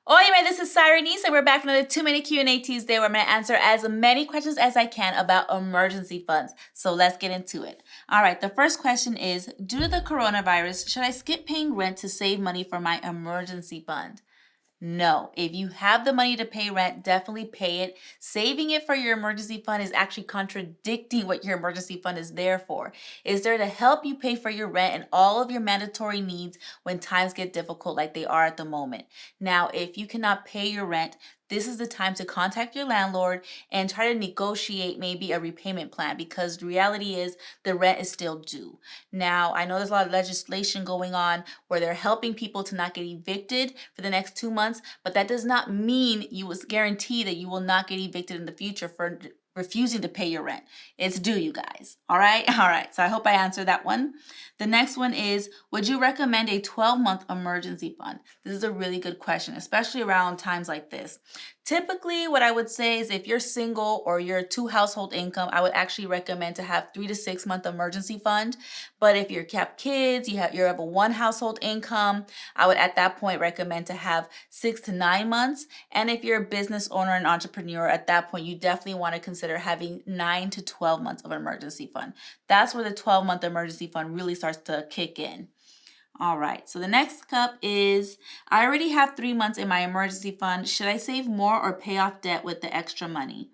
Oye, this is Sahirenys, and we're back for another 2-minute Q&A Tuesday where I'm going to answer as many questions as I can about emergency funds. So let's get into it. All right, the first question is, due to the coronavirus, should I skip paying rent to save money for my emergency fund? No, if you have the money to pay rent, definitely pay it. Saving it for your emergency fund is actually contradicting what your emergency fund is there for. It's there to help you pay for your rent and all of your mandatory needs when times get difficult like they are at the moment. Now, if you cannot pay your rent, this is the time to contact your landlord and try to negotiate maybe a repayment plan, because the reality is the rent is still due. Now, I know there's a lot of legislation going on where they're helping people to not get evicted for the next 2 months, but that does not mean you was guaranteed that you will not get evicted in the future for refusing to pay your rent. It's due, you guys. All right? All right. So I hope I answered that one. The next one is, would you recommend a 12-month emergency fund? This is a really good question, especially around times like this. Typically, what I would say is if you're single or you're two household income, I would actually recommend to have 3 to 6 month emergency fund. But if you have kids, you have a one household income, I would at that point recommend to have 6 to 9 months. And if you're a business owner and entrepreneur, at that point, you definitely want to consider having 9 to 12 months of an emergency fund. That's where the 12-month emergency fund really starts to kick in. All right, so the next cup is, I already have 3 months in my emergency fund. Should I save more or pay off debt with the extra money?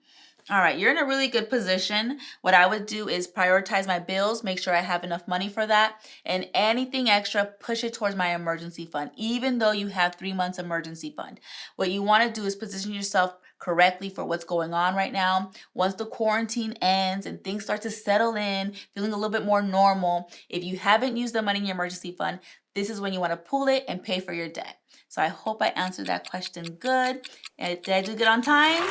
All right, you're in a really good position. What I would do is prioritize my bills, make sure I have enough money for that, and anything extra, push it towards my emergency fund, even though you have 3 months emergency fund. What you want to do is position yourself correctly for what's going on right now. Once the quarantine ends and things start to settle in, feeling a little bit more normal, if you haven't used the money in your emergency fund, this is when you want to pull it and pay for your debt. So I hope I answered that question good. Did I do good on time?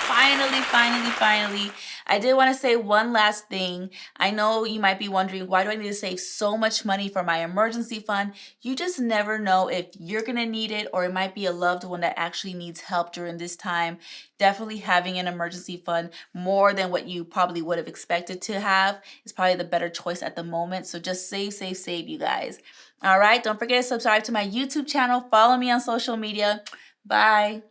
Finally. I did want to say one last thing. I know you might be wondering, why do I need to save so much money for my emergency fund? You just never know if you're going to need it, or it might be a loved one that actually needs help during this time. Definitely having an emergency fund more than what you probably would have expected to have is probably the better choice at the moment. So just save, you guys. All right. Don't forget to subscribe to my YouTube channel. Follow me on social media. Bye.